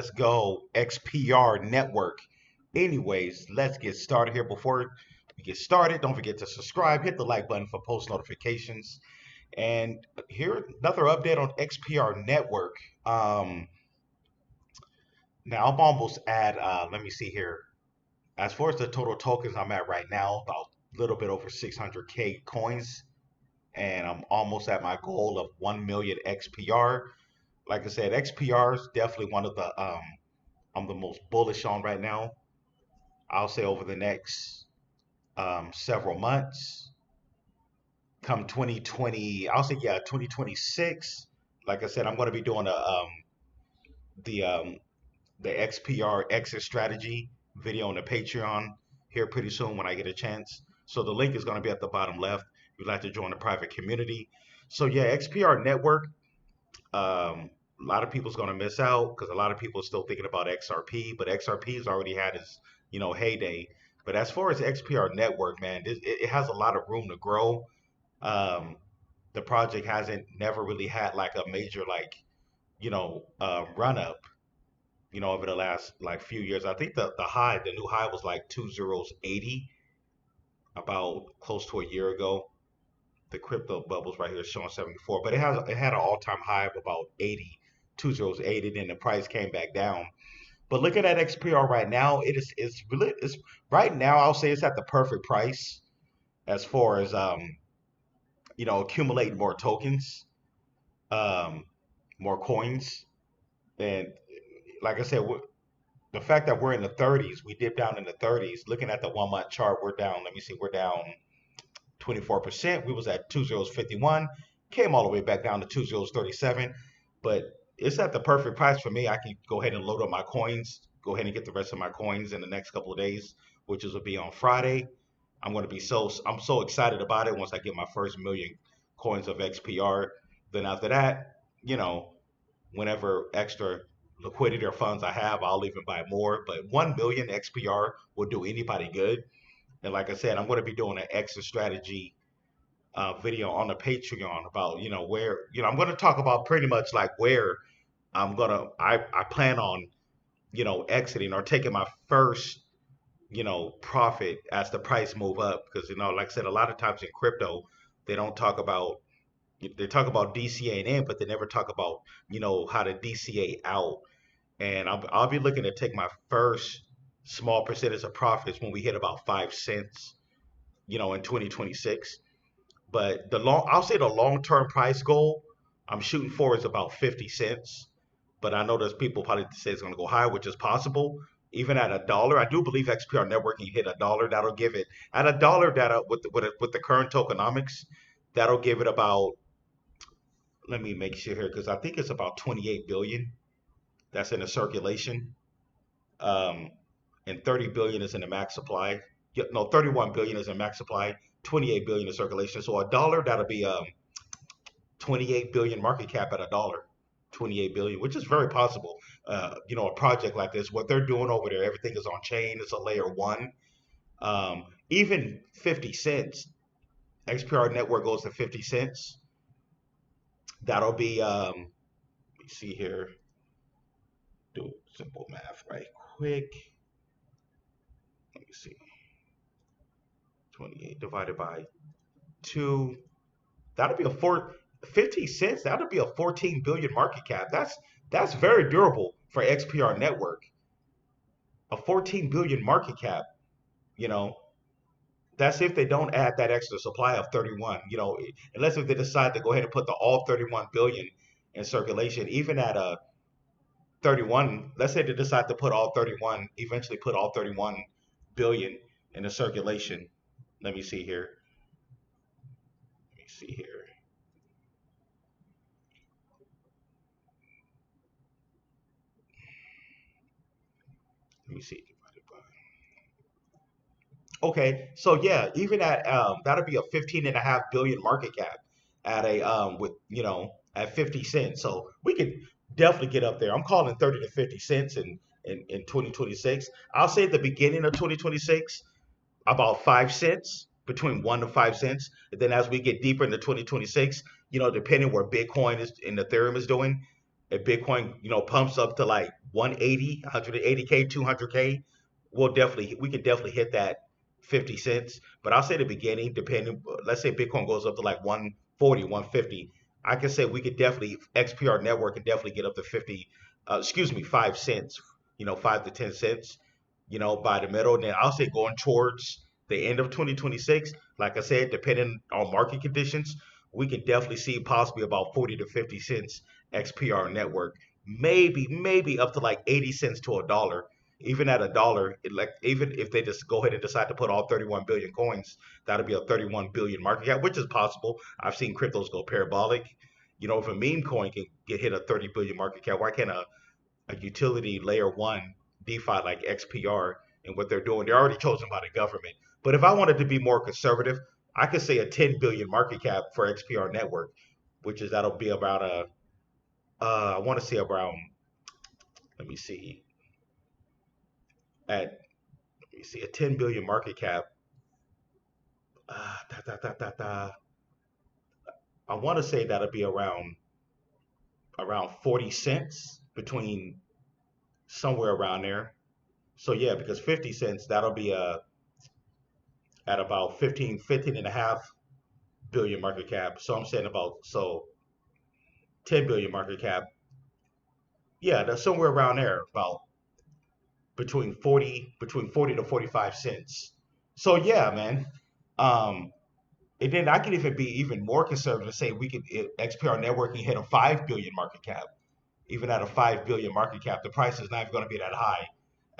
Let's go. XPR network. Anyways, let's get started here. Before we get started, don't forget to subscribe, hit the like button for post notifications. And here, another update on XPR network. Um, Now I'm almost at, let me see here. As far as the total tokens I'm at right now, about a little bit over 600K coins. And I'm almost at my goal of 1 million XPR. Like I said, XPR is definitely one of the I'm the most bullish on right now. I'll say over the next several months, come 2020, I'll say yeah, 2026. Like I said, I'm going to be doing the um, the XPR exit strategy video on the Patreon here pretty soon when I get a chance. So the link is going to be at the bottom left. If you'd like to join the private community. So yeah, XPR network. A lot of people's going to miss out because a lot of people are still thinking about XRP, but XRP has already had its heyday. But as far as XPR network, man, it has a lot of room to grow. Um, the project hasn't never really had like a major run up over the last like few years. I think the new high was like 2080 about close to a year ago. The crypto bubbles right here showing 74, but it had an all-time high of about 80, 2080, then the price came back down. But looking at XPR right now, it's really it's right now I'll say it's at the perfect price as far as accumulating more tokens, um, more coins, and like I said, the fact that we're in the 30s, we dipped down in the 30s. Looking at the 1 month chart, we're down. Let me see, we're down 24%. We was at 2051, came all the way back down to 2037. But it's at the perfect price for me. I can go ahead and load up my coins, go ahead and get the rest of my coins in the next couple of days, which is will be on Friday. I'm so excited about it once I get my first million coins of XPR. Then after that, you know, whenever extra liquidity or funds I have, I'll even buy more. But 1 million XPR will do anybody good. And like I said, I'm going to be doing an exit strategy video on the Patreon about, where, I'm going to talk about pretty much like where I plan on, exiting or taking my first, profit as the price move up. Because, like I said, a lot of times in crypto, they don't talk about, they talk about DCA in, but they never talk about, how to DCA out. And I'll be looking to take my first small percentage of profits when we hit about 5 cents, in 2026. But I'll say the long-term price goal I'm shooting for is about 50 cents. But I know there's people probably say it's going to go higher, which is possible. Even at $1, I do believe XPR networking hit $1. That'll give it at $1. That with the current tokenomics, that'll give it about. Let me make sure here because I think it's about 28 billion that's in the circulation, um, and 30 billion is in the max supply. No, 31 billion is in max supply. 28 billion in circulation. So $1 that'll be 28 billion market cap at $1. 28 billion, which is very possible. A project like this, what they're doing over there, everything is on chain. It's a layer one. Even 50 cents, XPR network goes to 50 cents. That'll be, let me see here, do simple math right quick. Let me see, 28 divided by 2. That'll be 50 cents. That'll be a 14 billion market cap. That's very durable for XPR network. A 14 billion market cap, you know, that's if they don't add that extra supply of 31, unless if they decide to go ahead and put the all 31 billion in circulation, even at a 31, let's say they decide to put all 31, eventually put all 31 billion in the circulation. Let me see here. Let me see here. Let me see. Okay, so yeah, even at that'll be a 15.5 billion market cap at a with at 50 cents. So we could definitely get up there. I'm calling 30 to 50 cents in 2026. I'll say at the beginning of 2026, about 5 cents, between 1 to 5 cents. And then as we get deeper into 2026, depending where Bitcoin is and Ethereum is doing, if Bitcoin, pumps up to like 180, 180K, 200K, we can definitely hit that 50 cents. But I'll say the beginning, depending, let's say Bitcoin goes up to like 140, 150. I can say we could definitely, XPR network can definitely get up to 50, excuse me, 5 cents, 5 to 10 cents, by the middle. And then I'll say going towards the end of 2026, like I said, depending on market conditions, we can definitely see possibly about 40 to 50 cents XPR network, maybe up to like 80 cents to a dollar. Even at a dollar, like even if they just go ahead and decide to put all 31 billion coins, that'll be a 31 billion market cap, which is possible. I've seen cryptos go parabolic. If a meme coin can get hit a 30 billion market cap, why can't a utility layer one DeFi like XPR and what they're doing? They're already chosen by the government. But if I wanted to be more conservative, I could say a 10 billion market cap for XPR network, which is that'll be about I want to say around, let me see, a 10 billion market cap. Da, da, da, da, da. I want to say that'll be around 40 cents, between somewhere around there. So yeah, because 50 cents, that'll be at about 15 and a half billion market cap. So I'm saying about, 10 billion market cap. Yeah, that's somewhere around there, about between 40 to 45 cents. So yeah, man. Um, And then I could even be even more conservative and say we could XPR networking hit a 5 billion market cap. Even at a 5 billion market cap, the price is not even going to be that high.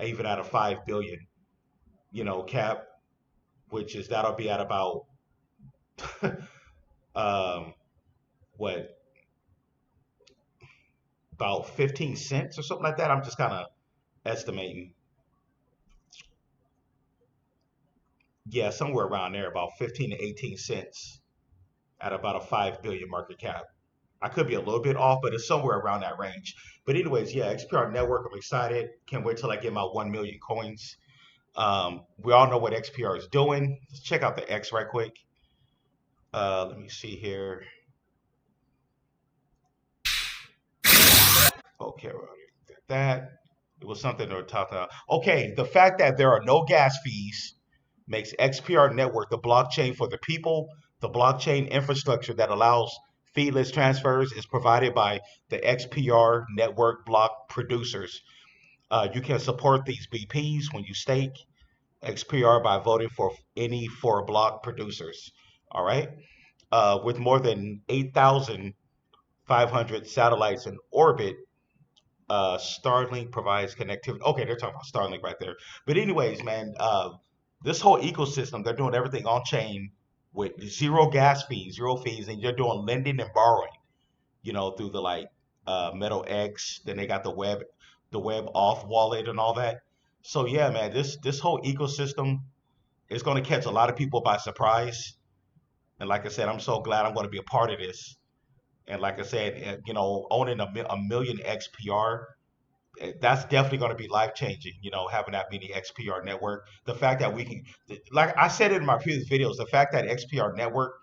Even at a 5 billion, cap, which is that'll be at about um, what, about 15 cents or something like that. I'm just kind of estimating. Yeah, somewhere around there, about 15 to 18 cents at about a 5 billion market cap. I could be a little bit off, but it's somewhere around that range. But anyways, yeah, XPR network. I'm excited. Can't wait till I get my 1 million coins. We all know what XPR is doing. Let's check out the X right quick. Let me see here. Okay, that it was something to talk about. Okay, the fact that there are no gas fees makes XPR network the blockchain for the people. The blockchain infrastructure that allows feeless transfers is provided by the XPR network block producers. You can support these BPs when you stake XPR by voting for any four block producers. All right. With more than 8,500 satellites in orbit, Starlink provides connectivity. Okay, they're talking about Starlink right there. But anyways, man, this whole ecosystem, they're doing everything on chain with zero gas fees, zero fees, and they're doing lending and borrowing, through the like Metal X. Then they got the web off wallet and all that. So yeah, man, this whole ecosystem is going to catch a lot of people by surprise. And like I said, I'm so glad I'm going to be a part of this. And like I said, owning a million XPR, that's definitely going to be life changing. Having that mini XPR network. The fact that we can, like I said in my previous videos, the fact that XPR network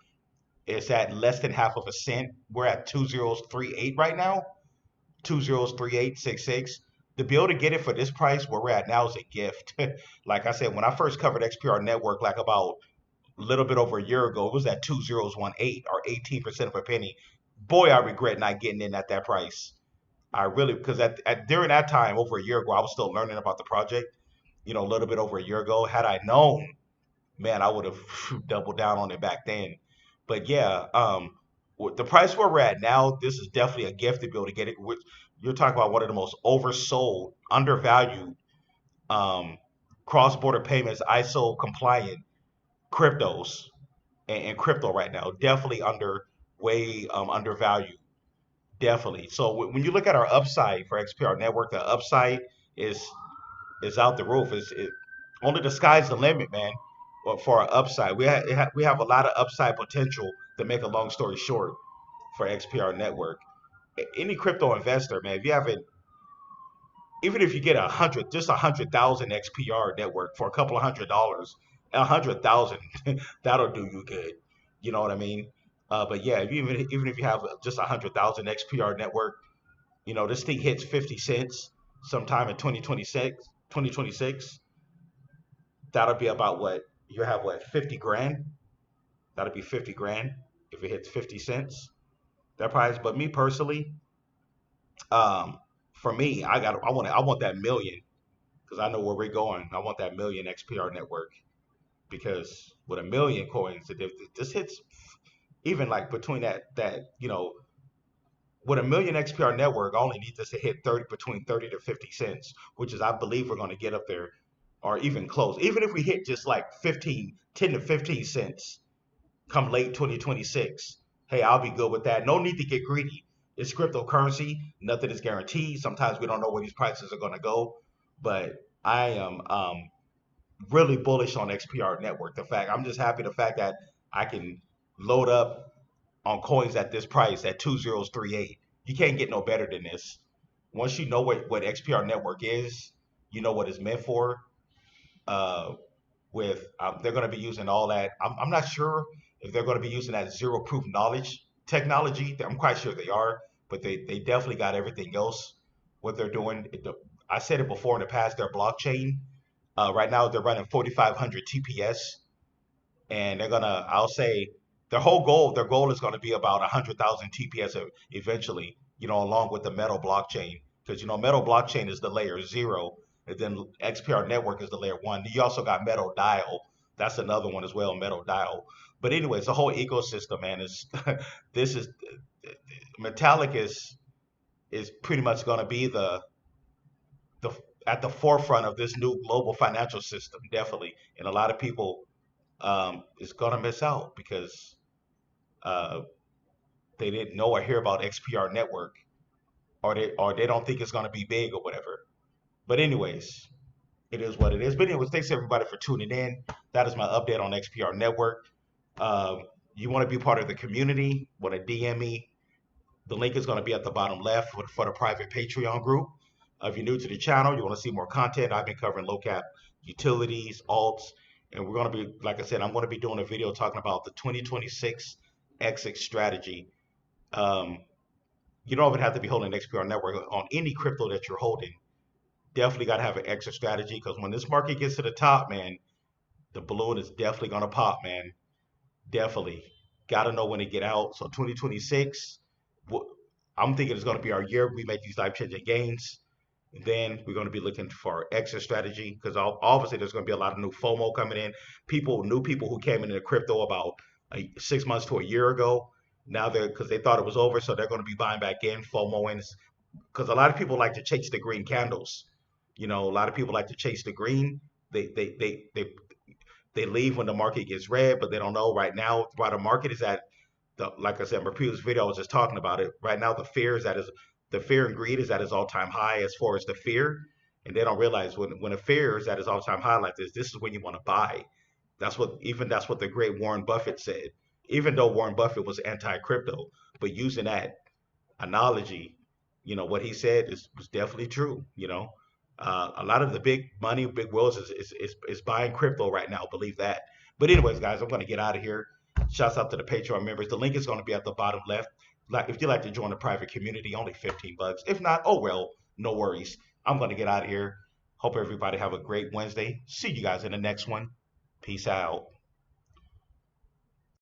is at less than half of a cent. We're at 2038 right now, 203866. To be able to get it for this price where we're at now is a gift. Like I said, when I first covered XPR network, like about a little bit over a year ago, it was at 2018 or 18% of a penny. Boy, I regret not getting in at that price. I really, because during that time, over a year ago, I was still learning about the project. A little bit over a year ago. Had I known, man, I would have doubled down on it back then. But yeah, with the price where we're at now, this is definitely a gift to be able to get it. You're talking about one of the most oversold, undervalued, um, cross-border payments, ISO compliant cryptos and crypto right now. Definitely way undervalued. Definitely. So when you look at our upside for XPR network, the upside is is out the roof. Only the sky's the limit, man. But for our upside, we have a lot of upside potential. To make a long story short, for XPR network, any crypto investor, man, if you haven't, even if you get just 100,000 XPR network for a couple of $100, 100,000, that'll do you good. You know what I mean? But yeah, even if you have just 100,000 XPR network, This thing hits 50 cents sometime in 2026, that'll be about what you have, what, 50 grand? That'll be 50 grand if it hits 50 cents. That price. But me personally, um, for me, I want that million because I know where we're going. I want that million XPR network because with a million coins, if this hits even like between that, with a million XPR network, I only need this to hit 30 between 30 to 50 cents, which is I believe we're going to get up there or even close. Even if we hit just like 10 to 15 cents come late 2026, hey, I'll be good with that. No need to get greedy. It's cryptocurrency. Nothing is guaranteed. Sometimes we don't know where these prices are going to go, but I am really bullish on XPR network. I'm just happy the fact that I can load up on coins at this price at 2038. You can't get no better than this. Once you know what XPR network is, you know what it's meant for. Uh, with They're going to be using all that. I'm not sure if they're going to be using that zero proof knowledge technology. I'm quite sure they are, but they definitely got everything else. What they're doing, I said it before in the past. Their blockchain right now they're running 4,500 TPS, and they're gonna. I'll say their goal is going to be about 100,000 TPS eventually. Along with the Metal blockchain, because Metal blockchain is the layer zero, and then XPR network is the layer one. You also got Metal Dial. That's another one as well, Metal Dial. But anyway, it's a whole ecosystem, man. Is this is Metallic is pretty much going to be the at the forefront of this new global financial system, definitely. And a lot of people is going to miss out because uh, they didn't know or hear about XPR network, or they don't think it's going to be big or whatever. But anyways, it is what it is. But anyways, thanks everybody for tuning in. That is my update on XPR network. You want to be part of the community? Want to DM me? The link is going to be at the bottom left for the private Patreon group. If you're new to the channel, you want to see more content. I've been covering low cap utilities, alts, and we're going to be, like I said, I'm going to be doing a video talking about the 2026 exit strategy. Um, you don't even have to be holding XPR network on any crypto that you're holding. Definitely got to have an exit strategy because when this market gets to the top, man, the balloon is definitely going to pop, man. Definitely. Got to know when to get out. So 2026, I'm thinking it's going to be our year. We make these life changing gains. Then we're going to be looking for exit strategy because obviously there's going to be a lot of new FOMO coming in. New people who came into crypto about 6 months to a year ago. Now because they thought it was over, so they're going to be buying back in, FOMO in, because a lot of people like to chase the green candles. A lot of people like to chase the green. They leave when the market gets red, but they don't know right now why the market is at like I said in my previous video, I was just talking about it. Right now, the fear and greed is at its all time high as far as the fear, and they don't realize when a fear is at its all time high like this is when you want to buy. That's what the great Warren Buffett said. Even though Warren Buffett was anti crypto, but using that analogy, what he said was definitely true. A lot of the big money, big wills is buying crypto right now. Believe that. But anyways, guys, I'm gonna get out of here. Shouts out to the Patreon members. The link is gonna be at the bottom left. Like if you'd like to join the private community, only 15 bucks. If not, oh well, no worries. I'm gonna get out of here. Hope everybody have a great Wednesday. See you guys in the next one. Peace out.